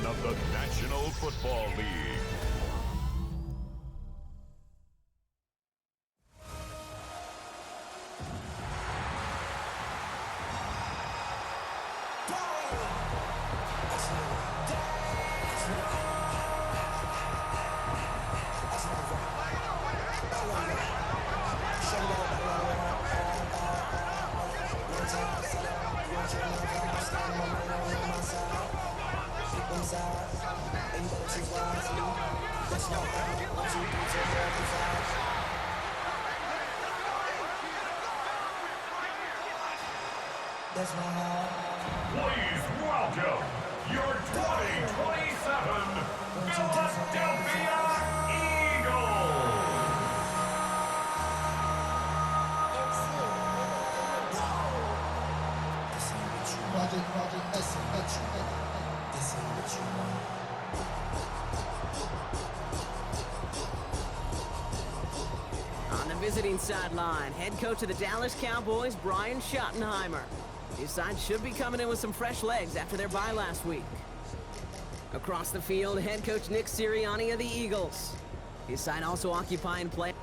of the National Football League. Please welcome your 2027 Philadelphia Eagles. On the visiting sideline, head coach of the Dallas Cowboys, Brian Schottenheimer. His side should be coming in with some fresh legs after their bye last week. Across the field, head coach Nick Sirianni of the Eagles. His side also occupying play.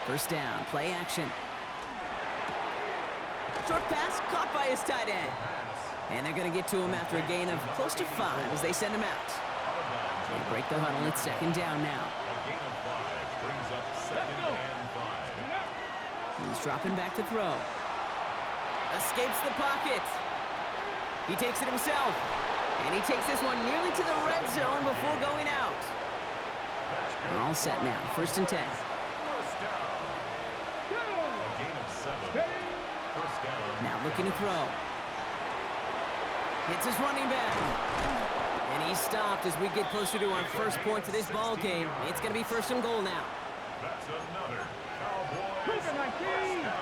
First down, play action. Short pass caught by his tight end. And they're going to get to him after a gain of close to 5 as they send him out. They break the huddle. It's second down now. He's dropping back to throw. Escapes the pocket. He takes it himself. And he takes this one nearly to the red zone before going out. We're all set now. First and 10. Now looking to throw. Hits his running back. And he's stopped as we get closer to our first point to this ball game. It's going to be first and goal now. That's another Cowboys touchdown.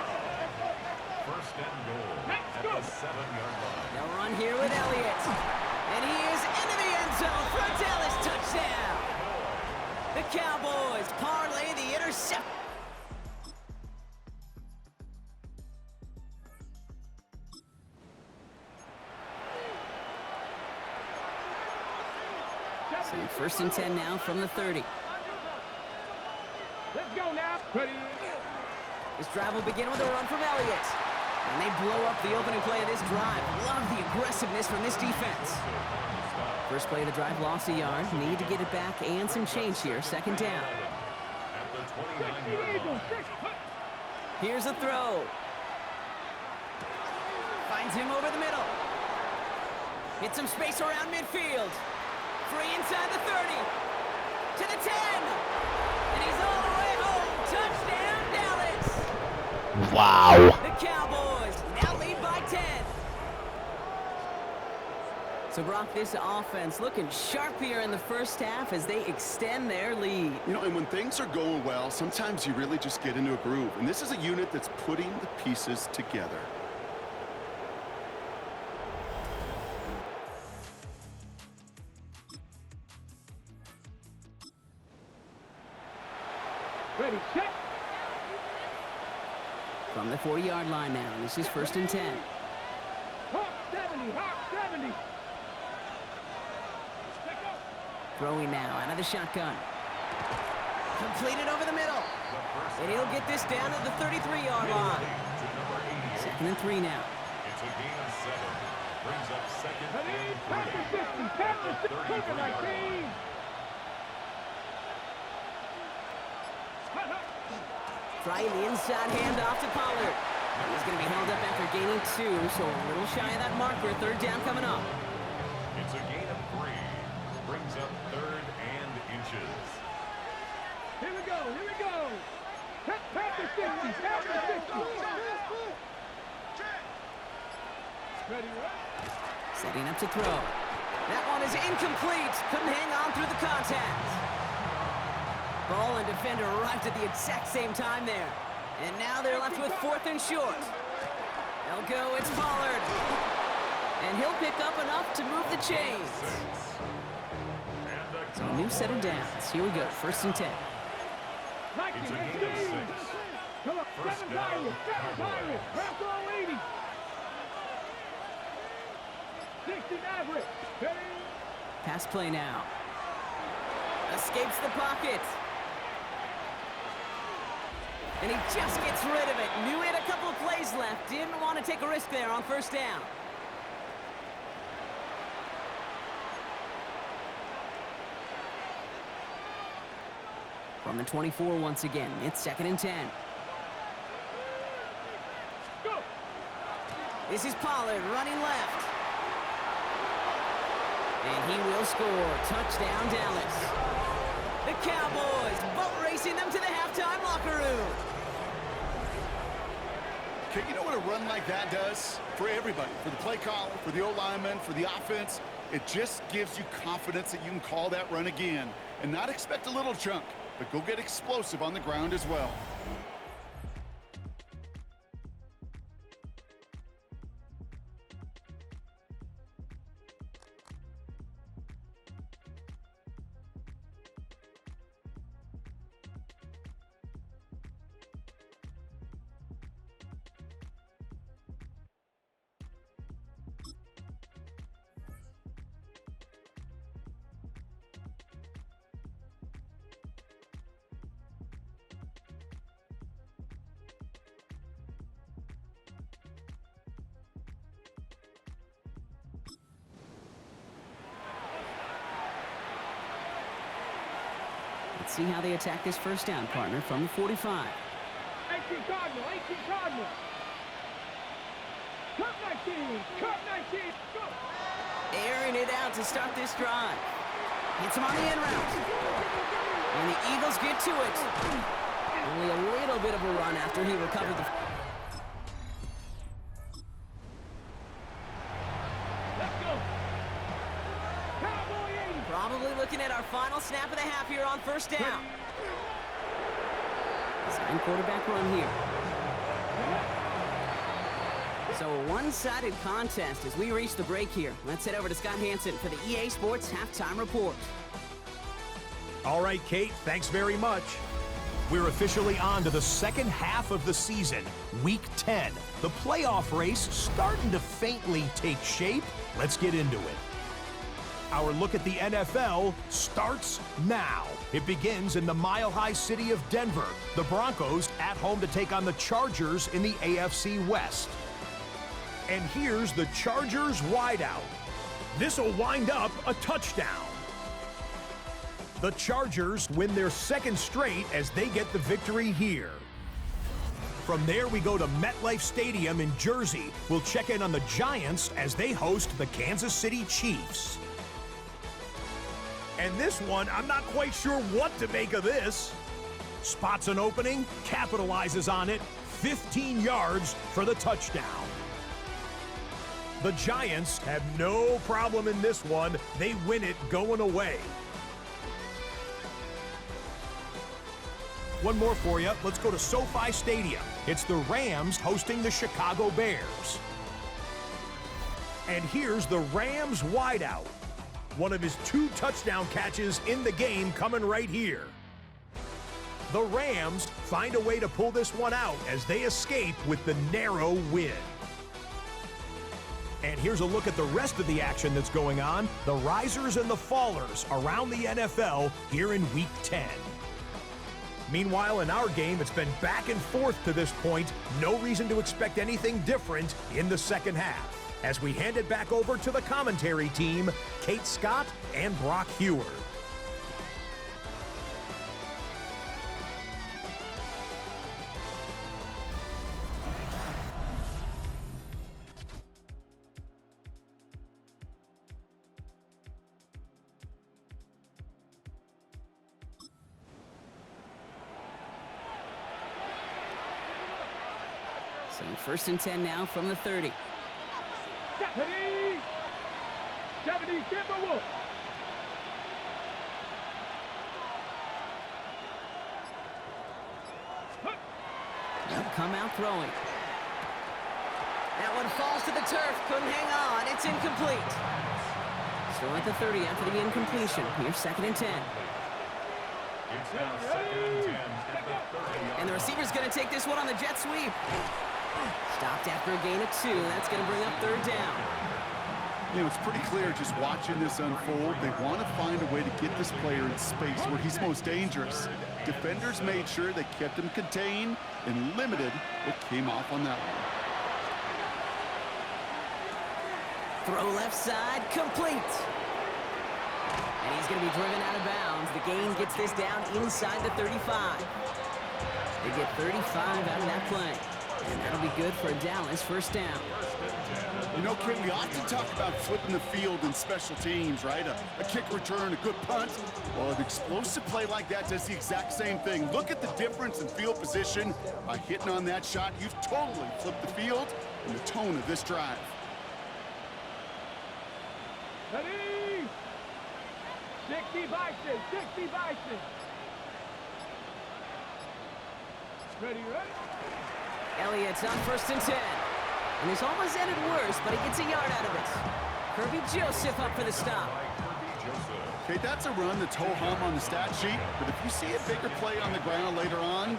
First and goal at the 7-yard line. They'll run here with Elliott. And he is into the end zone for a Dallas touchdown. The Cowboys parlay the interception. So first and 10 now from the 30. Let's go now. This drive will begin with a run from Elliott. And they blow up the opening play of this drive. Love the aggressiveness from this defense. First play of the drive, lost a yard. Need to get it back and some change here. Second down. Here's a throw. Finds him over the middle. Hits some space around midfield. Free inside the 30. To the 10. And he's all the way home. Touchdown, Dallas. Wow. The Cowboys now lead by 10. So, Brock, this offense looking sharp here in the first half as they extend their lead. You know, and when things are going well, sometimes you really just get into a groove. And this is a unit that's putting the pieces together. Ready, check. From the 40-yard line now, this is first and 10. Hawk 70, Hawk 70. Throwing now out of the shotgun. Completed over the middle. And he'll get this down to the 33-yard line. Second and 3 now. It's a gain of 7. Brings up second Ready, and 50, 33. Trying the inside handoff to Pollard. He's going to be held up after gaining 2, so a little shy of that marker. Third down coming up. It's a gain of 3. Brings up third and inches. Here we go. Here we go. Tap the 60. Tap the 60. Ready, right? Setting up to throw. That one is incomplete. Couldn't hang on through the contact. Ball and defender arrived at the exact same time there. And now they're left with 4th and short. They'll go, it's Pollard. And he'll pick up enough to move the chains. So a new set of downs. Here we go, 1st and 10. It's a gain of 6. Come on, First seven's down, Irish. Seven's Cowboys. Irish. Half all 80. 60 average. Ready? Pass play now. Escapes the pocket. And he just gets rid of it. Knew he had a couple of plays left. Didn't want to take a risk there on 1st down. From the 24 once again. It's 2nd and 10. Go. This is Pollard running left. And he will score. Touchdown, Dallas. The Cowboys boat racing them to the halftime locker room. Okay, you know what a run like that does? For everybody, for the play caller, for the O-lineman, for the offense, it just gives you confidence that you can call that run again and not expect a little chunk, but go get explosive on the ground as well. Let's see how they attack this 1st down, partner, from the 45. 18 Cardinal. 18 Cardinal. Cut 19. Cut 19. Go. Airing it out to start this drive. Hits him on the in route. And the Eagles get to it. Only a little bit of a run after he recovered the... Let's go. Cowboy 80. Probably looking at our final snap of the half here on 1st down. Sign quarterback run here. So a one-sided contest as we reach the break here. Let's head over to Scott Hansen for the EA Sports Halftime Report. All right, Kate, thanks very much. We're officially on to the 2nd half of the season, Week 10. The playoff race starting to faintly take shape. Let's get into it. Our look at the NFL starts now. It begins in the mile-high city of Denver. The Broncos at home to take on the Chargers in the AFC West. And here's the Chargers wideout. This'll wind up a touchdown. The Chargers win their 2nd straight as they get the victory here. From there, we go to MetLife Stadium in Jersey. We'll check in on the Giants as they host the Kansas City Chiefs. And this one, I'm not quite sure what to make of this. Spots an opening, capitalizes on it, 15 yards for the touchdown. The Giants have no problem in this one. They win it going away. One more for you. Let's go to SoFi Stadium. It's the Rams hosting the Chicago Bears. And here's the Rams wideout. One of his 2 touchdown catches in the game coming right here. The Rams find a way to pull this one out as they escape with the narrow win. And here's a look at the rest of the action that's going on. The risers and the fallers around the NFL here in Week 10. Meanwhile, in our game, it's been back and forth to this point. No reason to expect anything different in the 2nd half. As we hand it back over to the commentary team, Kate Scott and Brock Heward. first and 10 now from the 30. 70 Timberwolves. They'll come out throwing. That one falls to the turf. Couldn't hang on. It's incomplete. Still at the 30 after the incompletion. Here's second and 10. It's now second and 10 at the 30. And the receiver's going to take this one on the jet sweep. Stopped after a gain of 2. That's going to bring up third down. You know, it's pretty clear just watching this unfold. They want to find a way to get this player in space where he's most dangerous. Defenders made sure they kept him contained and limited what came off on that one. Throw left side, complete. And he's going to be driven out of bounds. The gain gets this down inside the 35. They get 35 out of that play. And that'll be good for a Dallas first down. You know, Ken, we often talk about flipping the field in special teams, right? A kick return, a good punt. Well, an explosive play like that does the exact same thing. Look at the difference in field position. By hitting on that shot, you've totally flipped the field and the tone of this drive. Ready? 60 Bison, 60 Bison. Ready? Elliott's on first and 10. And he's almost ended worse, but he gets a yard out of it. Kirby Joseph up for the stop. Okay, that's a run that's ho-hum on the stat sheet, but if you see a bigger play on the ground later on,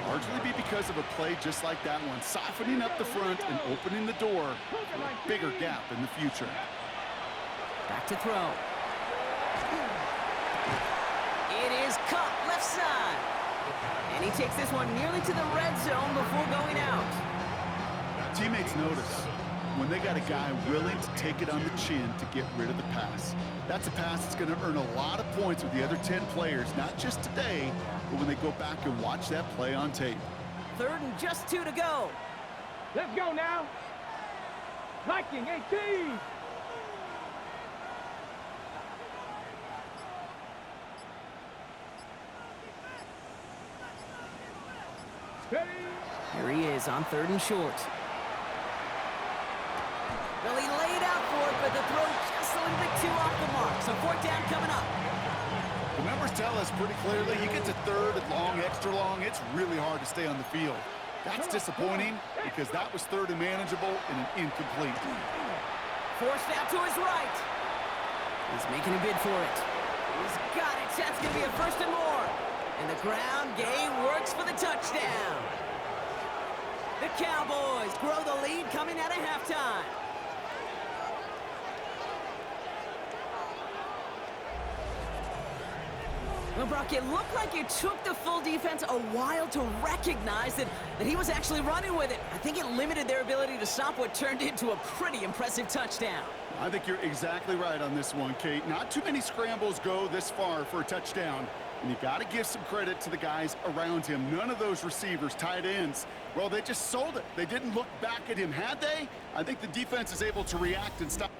largely be because of a play just like that one, softening up the front and opening the door for a bigger gap in the future. Back to throw. It is caught left side. And he takes this one nearly to the red zone before going out. Teammates notice when they got a guy willing to take it on the chin to get rid of the pass. That's a pass that's going to earn a lot of points with the other 10 players, not just today, but when they go back and watch that play on tape. Third and just 2 to go. Let's go now. Viking 18. Ready? Here he is on third and short. Well, he laid out for it, but the throw just a little bit too off the mark. So fourth down coming up. The numbers tell us pretty clearly, you get to third and long, extra long, it's really hard to stay on the field. That's disappointing because that was third and manageable and an incomplete. Forced out to his right. He's making a bid for it. He's got it. That's going to be a first and more. And the ground game works for the touchdown. The Cowboys grow the lead coming out of halftime. Well, Brock, it looked like it took the full defense a while to recognize that he was actually running with it. I think it limited their ability to stop what turned into a pretty impressive touchdown. I think you're exactly right on this one, Kate. Not too many scrambles go this far for a touchdown. And you got to give some credit to the guys around him. None of those receivers, tight ends, well, they just sold it. They didn't look back at him. Had they? I think the defense is able to react and stop.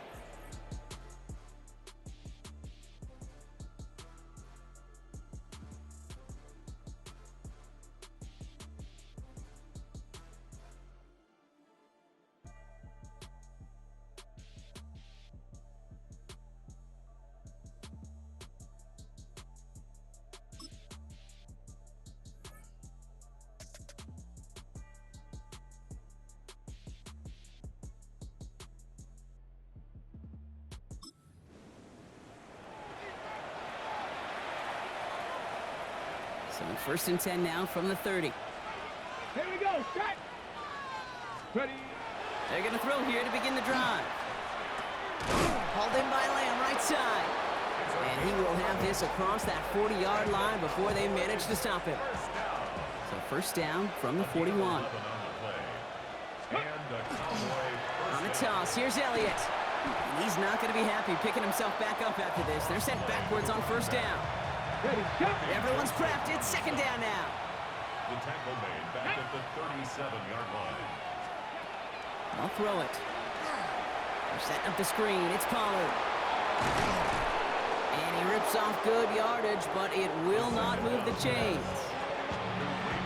So first and 10 now from the 30. Here we go. Set. Ready. They're going to throw here to begin the drive. Hauled in by Lamb, right side. And he will have this across that 40-yard line before they manage to stop him. So first down from the 41. On the toss, here's Elliott. And he's not going to be happy picking himself back up after this. They're sent backwards on first down. Ready. Go. Everyone's prepped. It's second down now. The tackle made back at the 37-yard line. They'll throw it. They're setting up the screen. It's Pollard. And he rips off good yardage, but it will not move the chains.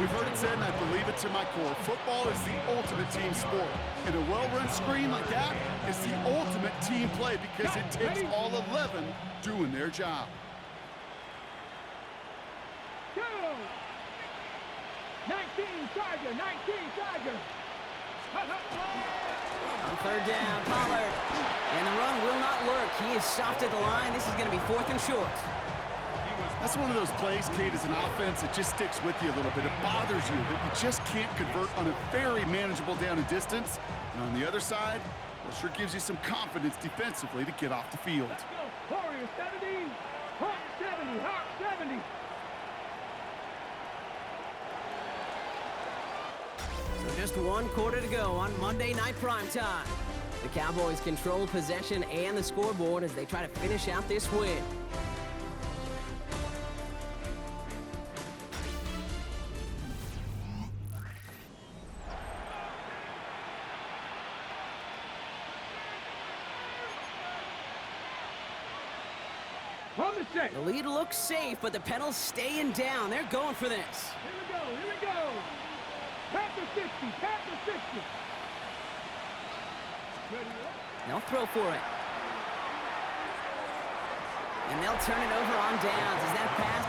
We've heard it said, and I believe it to my core. Football is the ultimate team sport. And a well-run screen like that is the ultimate team play because it takes all 11 doing their job. Go! 19 Charger, 19 Charger. On third down, Pollard. And the run will not work. He is soft at the line. This is going to be 4th and short. That's one of those plays, Kate, as an offense, it just sticks with you a little bit. It bothers you that you just can't convert on a very manageable down and distance. And on the other side, well, it sure gives you some confidence defensively to get off the field. Let's go. Warriors 70, Hawk 70, Hawk 70. So just 1 quarter to go on Monday Night Primetime. The Cowboys control possession and the scoreboard as they try to finish out this win. On the set. The lead looks safe, but the pedal's staying down. They're going for this. Here we go, here we go. Panther 60, Panther 60. Ready up. They'll throw for it. And they'll turn it over on downs. Is that a pass?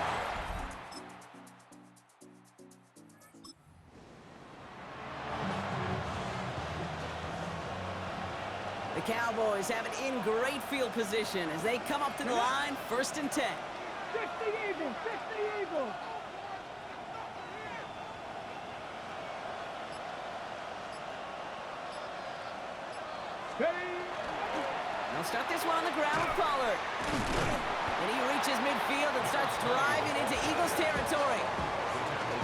The Cowboys have it in great field position as they come up to the line, 1st and 10. 60 Eagles, 60 Eagles. Ready. They'll start this one on the ground with Pollard. And he reaches midfield and starts driving into Eagles territory.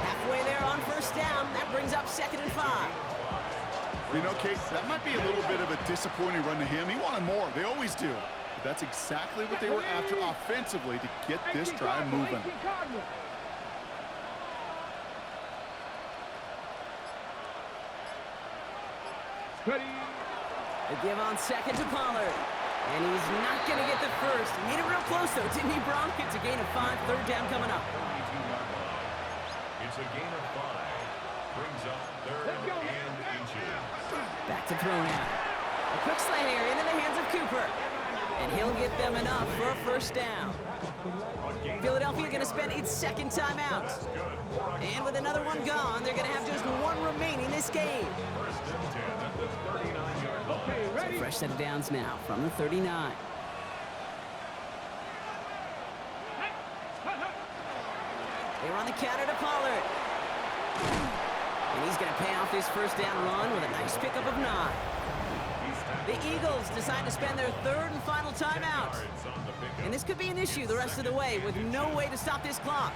Halfway there on 1st down. That brings up 2nd and 5. You know, Kate, that might be a little bit of a disappointing run to him. He wanted more. They always do. But that's exactly what they were after offensively to get this drive moving. Ready. They give on 2nd to Pollard. And he's not going to get the first. He made it real close, though, didn't he, Bronk? It's a gain of 5, 3rd down coming up. It's a gain of 5. Brings up 3rd and inches. Back to throw now. A quick slant here into the hands of Cooper. And he'll get them enough for a 1st down. Philadelphia going to spend its 2nd timeout. And with another one gone, they're going to have just 1 remaining this game. 1st and 10 at the 39-yard line. Okay, ready. Fresh set of downs now from the 39. They run the counter to Pollard. And he's going to pay off this 1st down run with a nice pickup of 9. The Eagles decide to spend their 3rd and final timeout. And this could be an issue the rest of the way with no way to stop this clock.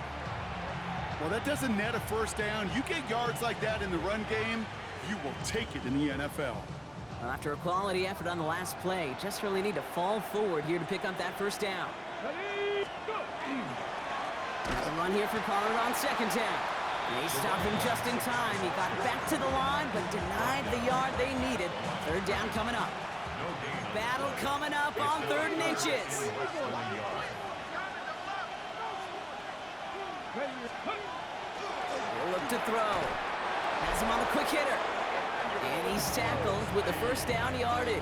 Well, that doesn't net a 1st down. You get yards like that in the run game, you will take it in the NFL. Well, after a quality effort on the last play, just really need to fall forward here to pick up that 1st down. Ready, go. There's a run here for Pollard on 2nd down. They stopped him just in time. He got back to the line, but denied the yard they needed. 3rd down coming up. Battle coming up on 3rd and inches. They'll look to throw. Has him on the quick hitter. And he's tackled with the 1st down yardage.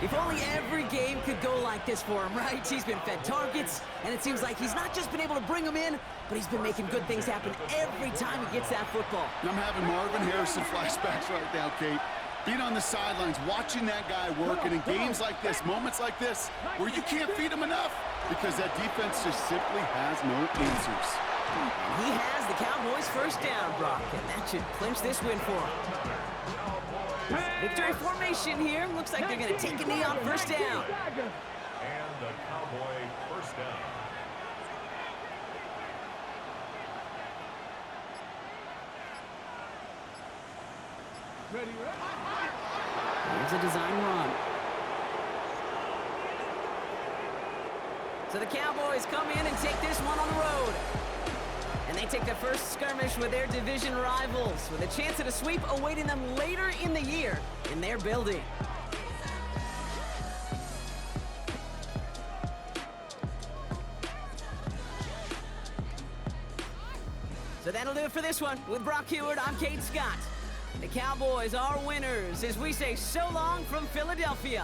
If only every game could go like this for him, right? He's been fed targets, and it seems like he's not just been able to bring them in, but he's been making good things happen every time he gets that football. I'm having Marvin Harrison flashbacks right now, Kate. Being on the sidelines, watching that guy work, and in games like this, moments like this, where you can't feed him enough because that defense just simply has no answers. He has the Cowboys' 1st down, Brock, and that should clinch this win for him. Victory formation here. Looks like they're going to take a knee on 1st down. And the Cowboy 1st down. Ready, Here's a design run. So the Cowboys come in and take this one on the road. And they take the first skirmish with their division rivals, with a chance at a sweep awaiting them later in the year in their building. So that'll That'll do it for this one. With Brock Heward, I'm Kate Scott. The Cowboys are winners as we say so long from Philadelphia.